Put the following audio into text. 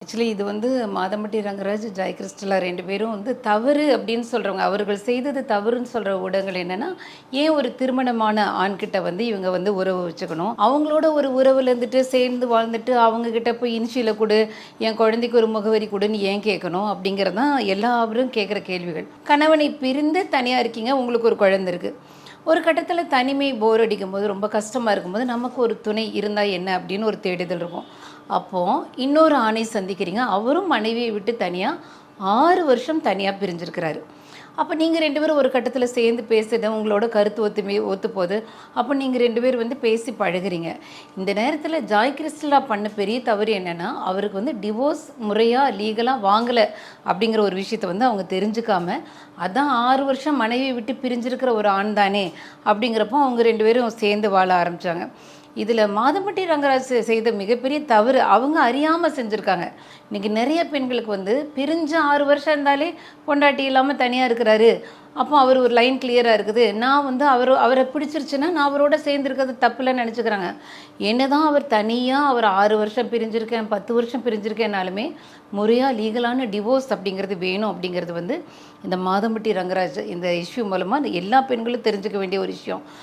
Actually இது வந்து Madhampatti Rangaraj, Joy கிறிஸ்டலா 2 பேரும் வந்து தவறு அப்படின்னு சொல்கிறவங்க. அவர்கள் செய்தது தவறுன்னு சொல்கிற ஊடகங்கள் என்னென்னா, ஏன் ஒரு திருமணமான ஆண்கிட்ட வந்து இவங்க வந்து உறவு வச்சுக்கணும்? அவங்களோட ஒரு உறவில் இருந்துட்டு சேர்ந்து வாழ்ந்துட்டு அவங்கக்கிட்ட போய் இனிஷியலை கொடு, என் குழந்தைக்கு ஒரு முகவரி கொடுன்னு ஏன் கேட்கணும்? அப்படிங்கிறது தான் எல்லாரும் கேட்குற கேள்விகள். கணவனை பிரிந்து தனியாக இருக்கீங்க, உங்களுக்கு ஒரு குழந்தை இருக்குது. ஒரு கட்டத்தில் தனிமை போர் அடிக்கும்போது, ரொம்ப கஷ்டமாக இருக்கும்போது, நமக்கு ஒரு துணை இருந்தால் என்ன அப்படின்னு ஒரு தேடுதல் இருக்கும். அப்போது இன்னொரு ஆணை சந்திக்கிறீங்க. அவரும் மனைவியை விட்டு தனியாக 6 வருஷம் தனியாக பிரிஞ்சிருக்கிறாரு. அப்போ நீங்கள் 2 பேரும் ஒரு கட்டத்தில் சேர்ந்து பேசுறது, உங்களோட கருத்து ஒத்துப்போகுது. அப்போ நீங்கள் 2 பேர் வந்து பேசி பழகுறீங்க. இந்த நேரத்தில் ஜாய் கிறிஸ்டலா பண்ண பெரிய தவறு என்னென்னா, அவருக்கு வந்து டிவோர்ஸ் முறையாக லீகலாக வாங்கலை அப்படிங்கிற ஒரு விஷயத்தை வந்து அவங்க தெரிஞ்சுக்காம, அதான் 6 வருஷம் மனைவியை விட்டு பிரிஞ்சிருக்கிற ஒரு ஆண் தானே அப்படிங்கிறப்போ அவங்க 2 பேரும் சேர்ந்து வாழ ஆரம்பித்தாங்க. இதில் மாதம்பட்டி ரங்கராஜ் செய்த மிகப்பெரிய தவறு, அவங்க அறியாமல் செஞ்சுருக்காங்க. இன்றைக்கி நிறைய பெண்களுக்கு வந்து பிரிஞ்சு 6 வருஷம் இருந்தாலே பொண்டாட்டி இல்லாமல் தனியாக இருக்கிறாரு. அப்போ அவர் ஒரு லைன் கிளியராக இருக்குது. நான் வந்து அவரை பிடிச்சிருச்சுன்னா நான் அவரோட சேர்ந்துருக்கிறது தப்புலன்னு நினச்சிக்கிறாங்க. என்ன தான் அவர் தனியாக அவர் 6 வருஷம் பிரிஞ்சிருக்கேன், 10 வருஷம் பிரிஞ்சிருக்கேன்னாலுமே முறையாக லீகலான டிவோர்ஸ் அப்படிங்கிறது வேணும். அப்படிங்கிறது வந்து இந்த மாதம்பட்டி ரங்கராஜ் இந்த இஷ்யூ மூலமாக எல்லா பெண்களும் தெரிஞ்சுக்க வேண்டிய ஒரு விஷயம்.